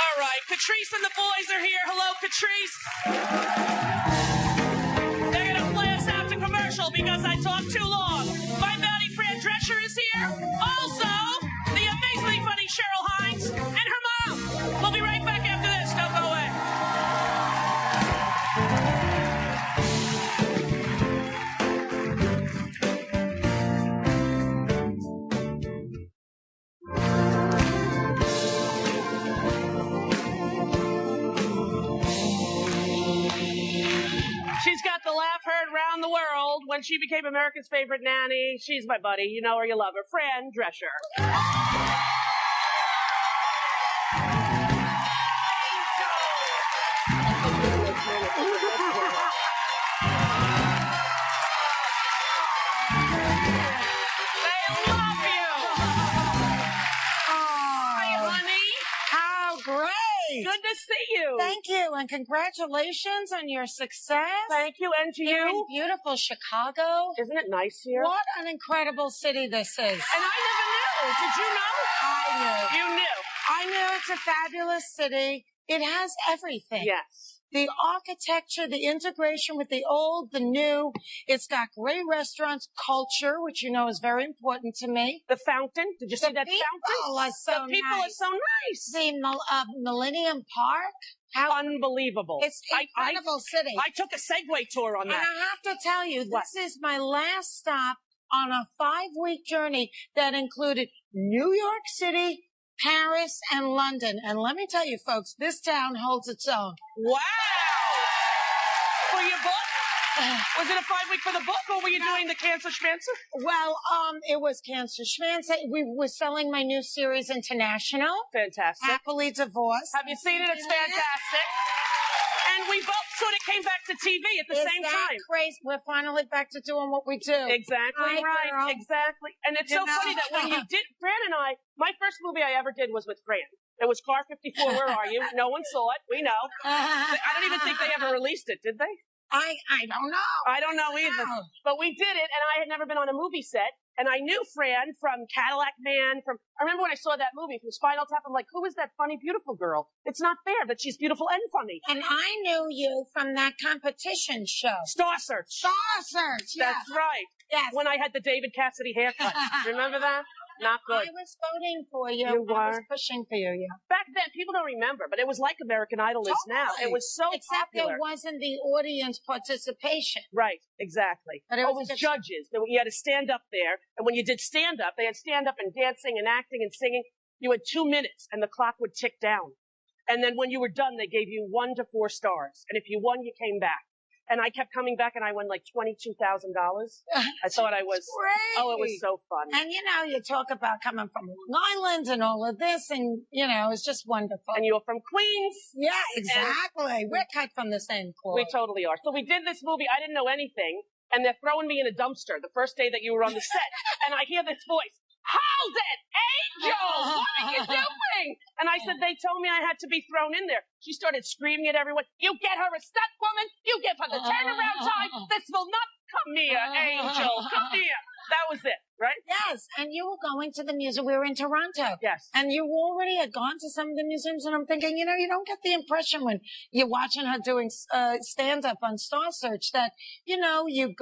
All right, Catrice and the boys are here. Hello, Catrice. They're going to play us out to commercial because I talked too long. My buddy Fran Drescher is here. Also, the amazingly funny Cheryl Hines and her mom. We'll be right back after this. Don't go away. She's got the laugh heard round the world when she became America's favorite nanny. She's my buddy. You know her, you love her. Fran Drescher. Good to see you. Thank you, and congratulations on your success. Thank you, and to You're you. in beautiful Chicago. Isn't it nice here? What an incredible city this is. And I never knew. Did you know? I knew. You knew. I knew it's a fabulous city. It has everything. Yes. The architecture, the integration with the old, the new. It's got great restaurants, culture, which you know is very important to me. The fountain. Did you see that fountain? Are so the people nice. are so nice. The Millennium Park. How unbelievable. It's an incredible city. I took a Segway tour on that. And I have to tell you, this is my last stop on a 5-week journey that included New York City, Paris, and London. And let me tell you, folks, this town holds its own. Wow! For your book? Was it a 5-week for the book, or were you doing the Cancer Schmancer? Well, it was Cancer Schmancer. We were selling my new series, International. Fantastic. Happily Divorced. Have you seen it? It's fantastic. And we both sort of came back to TV at the same time. Crazy? We're finally back to doing what we do. Exactly right. Girl. Exactly. And it's so funny that when you did, Fran and I, my first movie I ever did was with Fran. It was Car 54, Where Are You? No one saw it. We know. I don't even think they ever released it, did they? I don't know. I don't know either. But we did it, and I had never been on a movie set. And I knew Fran from Cadillac Man, I remember when I saw that movie from Spinal Tap, I'm like, who is that funny, beautiful girl? It's not fair that she's beautiful and funny. And I knew you from that competition show. Star Search. Star Search, yes. That's right. Yes. When I had the David Cassidy haircut. Remember that? Not good. I was voting for you. You were? I was pushing for you, yeah. Back then, people don't remember, but it was like American Idol is now. It was so Except popular. there wasn't the audience participation. Right, exactly. But it was judges. You had to stand up there, and when you did stand-up, they had stand-up and dancing and acting and singing. You had 2 minutes, and the clock would tick down. And then when you were done, they gave you 1 to 4 stars. And if you won, you came back. And I kept coming back, and I won like $22,000. I thought I was, great. it was so fun. And, you know, you talk about coming from Long Island and all of this, and, you know, it's just wonderful. And you were from Queens. Yeah, exactly. We're cut from the same cloth. We totally are. So we did this movie. I didn't know anything, and they're throwing me in a dumpster the first day that you were on the set. And I hear this voice, "Hold it, Angel! What are you doing?" And I said, they told me I had to be thrown in there. She started screaming at everyone, "You get her a stunt woman! You give her the turnaround time! This will not come here, Angel! Come here!" That was it, right? Yes, and you were going to the museum. We were in Toronto. Yes. And you already had gone to some of the museums, and I'm thinking, you know, you don't get the impression when you're watching her doing stand-up on Star Search that, you know, you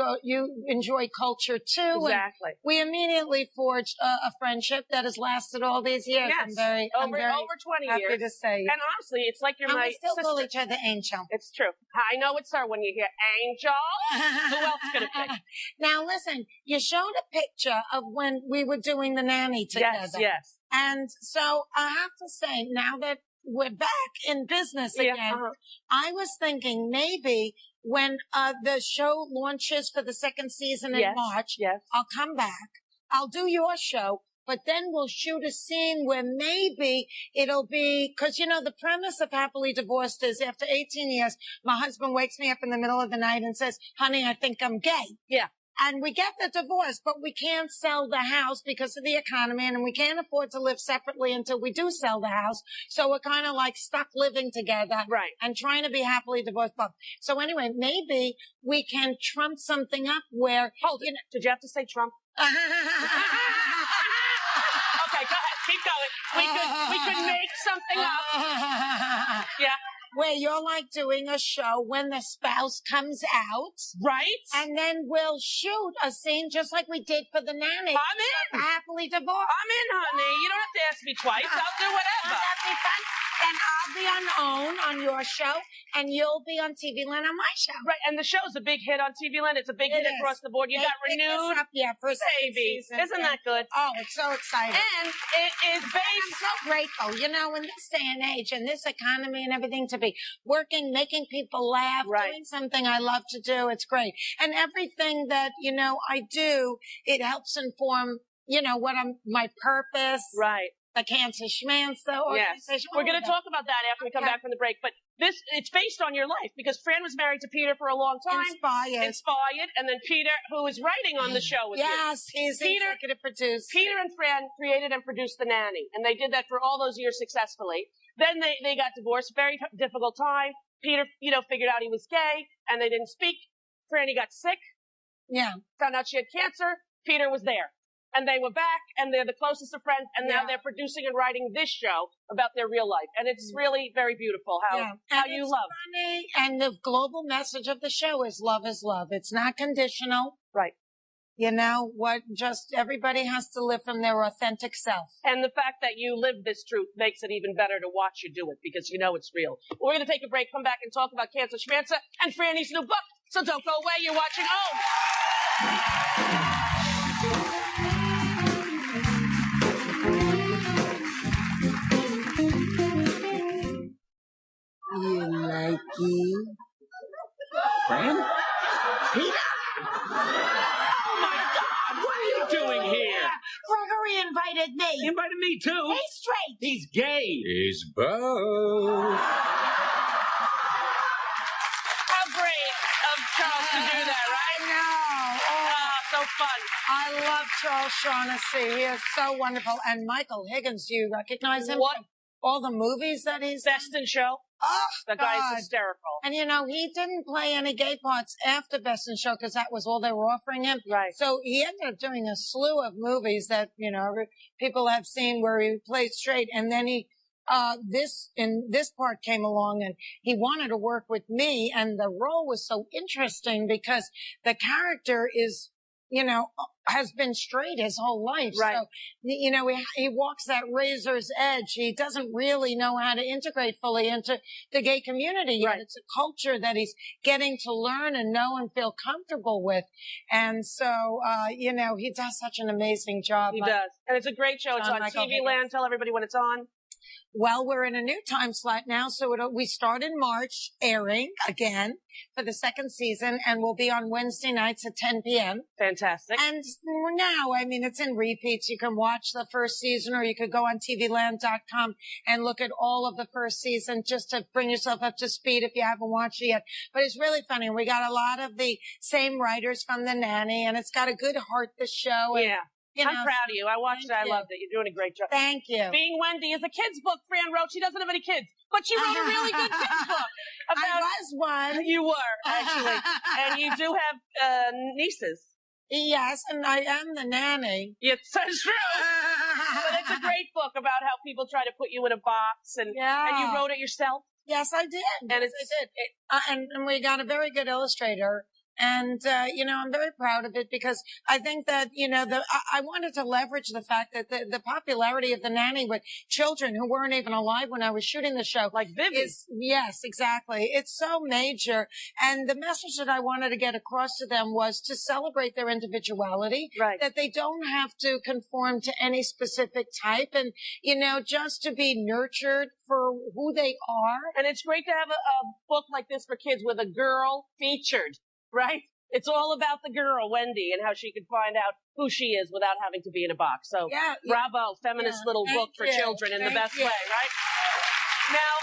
enjoy culture too. Exactly. And we immediately forged a friendship that has lasted all these years. Yes. I'm very over 20 happy years. to say. And honestly, it's like you're and my we still sister. call each other Angel. It's true. I know it's her when you hear Angel. Who else could it be? Now listen, you showed a picture of when we were doing the nanny together. Yes, yes. And so I have to say, now that we're back in business again, I was thinking maybe when the show launches for the second season in March, I'll come back. I'll do your show. But then we'll shoot a scene where maybe it'll be, because, you know, the premise of Happily Divorced is after 18 years, my husband wakes me up in the middle of the night and says, "Honey, I think I'm gay." Yeah. And we get the divorce, but we can't sell the house because of the economy, and we can't afford to live separately until we do sell the house. So we're kind of like stuck living together. Right. And trying to be happily divorced. So anyway, maybe we can trump something up where... Hold it. Did you have to say Trump? Okay, go ahead. Keep going. We could make something up. Yeah. Where you're like doing a show when the spouse comes out. Right. And then we'll shoot a scene just like we did for the nanny. I'm in. Happily divorced. I'm in, honey. You don't have to ask me twice. I'll do whatever. That'd be fun. Then I'll be on OWN on your show, and you'll be on TV Land on my show. Right, and the show's a big hit on TV Land. It's a big hit across the board. You got renewed. For a baby. season. Isn't that good? Oh, it's so exciting. And it is based. I'm so grateful, in this day and age, and this economy and everything, to be working, making people laugh, doing something I love to do. It's great. And everything that, I do, it helps inform, what my purpose. Right. The Cancer Schmancer organization. Yes. We're going to talk about that after we come back from the break. But it's based on your life because Fran was married to Peter for a long time. Inspired. And then Peter, who is writing on the show with you. Yes, he's executive producer. Peter and Fran created and produced The Nanny. And they did that for all those years successfully. Then they got divorced. Very difficult time. Peter, figured out he was gay and they didn't speak. Franny got sick. Yeah. Found out she had cancer. Peter was there. And they were back, and they're the closest of friends, and now they're producing and writing this show about their real life. And it's really very beautiful how you love. Funny, and the global message of the show is love is love. It's not conditional. Right. Everybody has to live from their authentic self. And the fact that you live this truth makes it even better to watch you do it, because it's real. We're going to take a break, come back and talk about Cancer Schmancer and Franny's new book. So don't go away. You're watching OWN. You like it? Fran? Peter? Oh my God! What are you doing here? Gregory invited me. He invited me too. He's straight. He's gay. He's both. How great of Charles to do that, right? I know. Oh, so fun. I love Charles Shaughnessy. He is so wonderful. And Michael Higgins, do you recognize him? What? All the movies that he's Best in Show. Oh, the guy's hysterical. And he didn't play any gay parts after Best in Show because that was all they were offering him. Right. So he ended up doing a slew of movies that, people have seen where he played straight. And then this part came along and he wanted to work with me. And the role was so interesting because the character is, has been straight his whole life. Right. So, he walks that razor's edge. He doesn't really know how to integrate fully into the gay community yet. Right. It's a culture that he's getting to learn and know and feel comfortable with. And so, he does such an amazing job. He does. And it's a great show. It's on TV Land. Tell everybody when it's on. Well, we're in a new time slot now, so we start in March, airing again for the second season, and we'll be on Wednesday nights at 10 p.m. Fantastic. And now, it's in repeats. You can watch the first season, or you could go on tvland.com and look at all of the first season just to bring yourself up to speed if you haven't watched it yet. But it's really funny. We got a lot of the same writers from The Nanny, and it's got a good heart, the show. And, I'm proud of you. I watched it. I loved it. You're doing a great job. Thank you. Being Wendy is a kid's book. Fran wrote. She doesn't have any kids, but she wrote a really good kids book. I was one. You were, actually. And you do have nieces. Yes, and I am the nanny. Yes, that's true. But it's a great book about how people try to put you in a box, and you wrote it yourself. Yes, I did. And I did. And we got a very good illustrator. And, I'm very proud of it because I think that, I wanted to leverage the fact that the popularity of The Nanny with children who weren't even alive when I was shooting the show. Like Vivi. Yes, exactly. It's so major. And the message that I wanted to get across to them was to celebrate their individuality. Right. That they don't have to conform to any specific type and, just to be nurtured for who they are. And it's great to have a book like this for kids with a girl featured. Right? It's all about the girl, Wendy, and how she could find out who she is without having to be in a box. So, bravo, feminist little book for children in the best way, right? Now,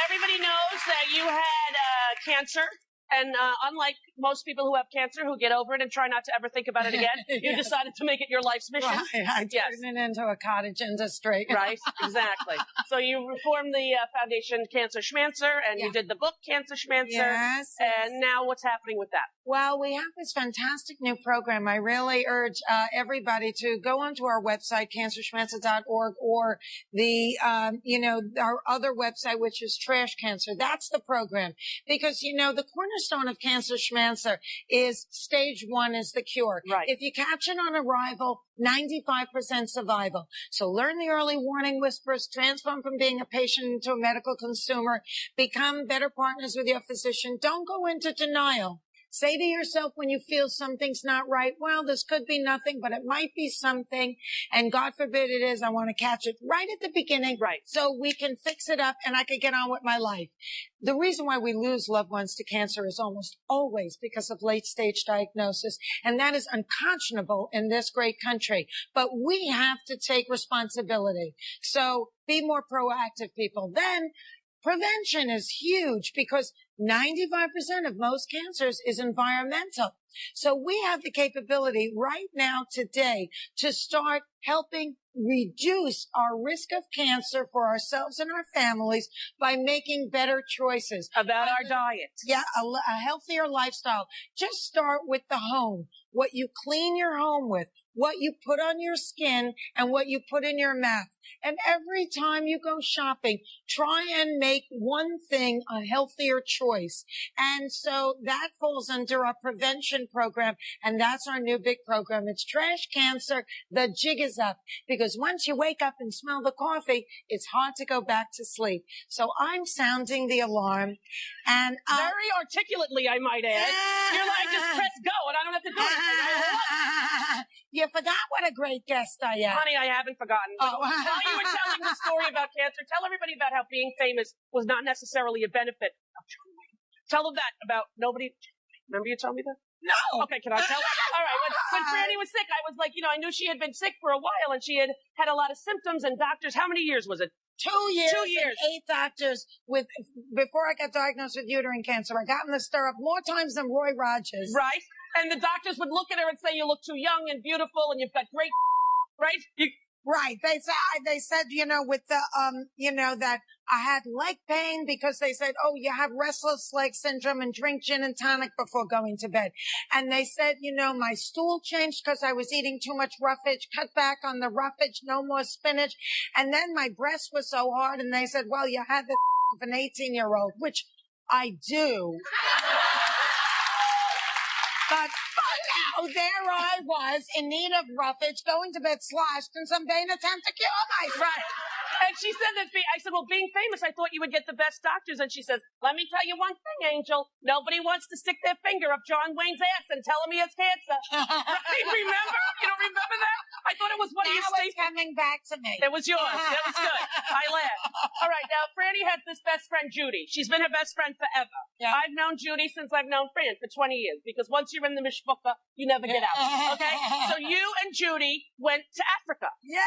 everybody knows that you had cancer, And unlike most people who have cancer who get over it and try not to ever think about it again, you decided to make it your life's mission. Right. I turned it into a cottage industry. Right, exactly. So you reformed the foundation Cancer Schmancer, and you did the book Cancer Schmancer. Yes. And now what's happening with that? Well, we have this fantastic new program. I really urge everybody to go onto our website, cancerschmancer.org, or the, our other website, which is Trash Cancer. That's the program. Because, the cornerstone of Cancer Schmancer is stage 1 is the cure. Right. If you catch it on arrival, 95% survival. So learn the early warning whispers, transform from being a patient into a medical consumer, become better partners with your physician. Don't go into denial. Say to yourself when you feel something's not right, well, this could be nothing, but it might be something. And God forbid it is, I want to catch it right at the beginning. Right. So we can fix it up and I can get on with my life. The reason why we lose loved ones to cancer is almost always because of late stage diagnosis. And that is unconscionable in this great country. But we have to take responsibility. So be more proactive, people. Then prevention is huge because 95% of most cancers is environmental. So we have the capability right now today to start helping reduce our risk of cancer for ourselves and our families by making better choices. About our diet. Yeah, a healthier lifestyle. Just start with the home. What you clean your home with, what you put on your skin, and what you put in your mouth. And every time you go shopping, try and make one thing a healthier choice. And so that falls under our prevention program, and that's our new big program. It's Trash Cancer. The jig is up, because once you wake up and smell the coffee, it's hard to go back to sleep. So I'm sounding the alarm, and very articulately, I might add. You're like, just press go, and I don't have to do anything. I love it. You forgot what a great guest I am. Honey, I haven't forgotten. Oh. While you were telling the story about cancer, tell everybody about how being famous was not necessarily a benefit. Tell them that about nobody. Remember you told me that? No. Okay, can I tell? All right. When Franny was sick, I was like, I knew she had been sick for a while and she had had a lot of symptoms and doctors. How many years was it? 2 years. 2 years. And 8 doctors before I got diagnosed with uterine cancer. I got in the stirrup more times than Roy Rogers. Right. And the doctors would look at her and say, you look too young and beautiful and you've got great, right? Right. They said, with the, that I had leg pain because they said, oh, you have restless leg syndrome and drink gin and tonic before going to bed. And they said, my stool changed because I was eating too much roughage, cut back on the roughage, no more spinach. And then my breast was so hard and they said, well, you had the of an 18-year-old, which I do. But now there I was in need of roughage, going to bed sloshed in some vain attempt to cure myself. Right. And she said that, I said, well, being famous, I thought you would get the best doctors. And she says, let me tell you one thing, Angel. Nobody wants to stick their finger up John Wayne's ass and tell him he has cancer. Right? Remember? You don't remember that? I thought it was one of your statements. Now it's coming back to me. It was yours. That was good. I laughed. All right. Now, Franny has this best friend, Judy. She's been her best friend forever. Yeah. I've known Judy since I've known Fran for 20 years because once you're in the mishpucha, you never get out. Okay? So you and Judy went to Africa. Yay!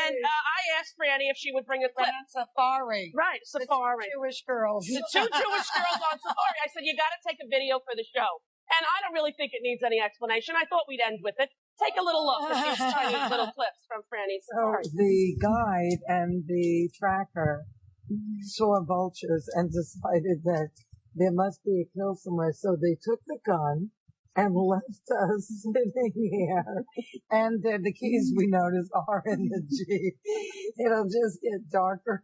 And I asked Franny if she would bring a clip. Safari. Right, safari. The Jewish girls. The 2 Jewish girls on safari. I said, you got to take a video for the show. And I don't really think it needs any explanation. I thought we'd end with it. Take a little look at these tiny little clips from Franny's safari. So the guide and the tracker saw vultures and decided that there must be a kill somewhere. So they took the gun and left us sitting here. And the keys we noticed are in the Jeep. It'll just get darker.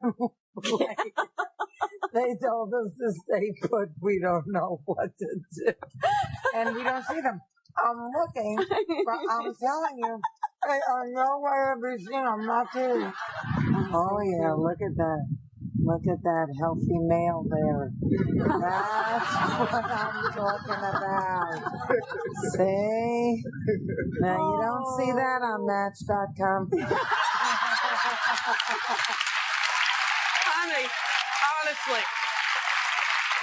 They told us to stay put. We don't know what to do. And we don't see them. I'm looking, but I'm telling you, they are nowhere to be seen. I'm not kidding. Oh yeah, look at that. Look at that healthy male there. That's what I'm talking about. See? Now you don't see that on Match.com. Honey, honestly.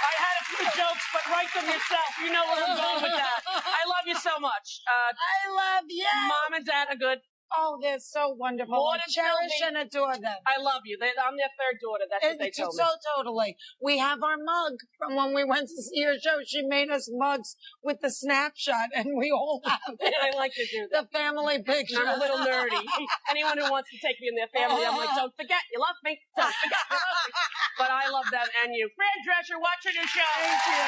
I had a few jokes, but write them yourself. You know where I'm going with that. I love you so much. I love you. Mom and Dad are good. Oh, they're so wonderful. More I than cherish Sylvie. and adore them. I love you. I'm their third daughter. That's what they told me. So totally. We have our mug from when we went to see your show. She made us mugs with the snapshot, and we all have it. I like to do that. The family picture. I'm a little nerdy. Anyone who wants to take me in their family, I'm like, don't forget, you love me. Don't forget, you love me. But I love them and you. Fran Drescher, watch your new show. Thank you.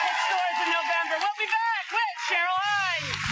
Hit stores in November. We'll be back with Cheryl Hines.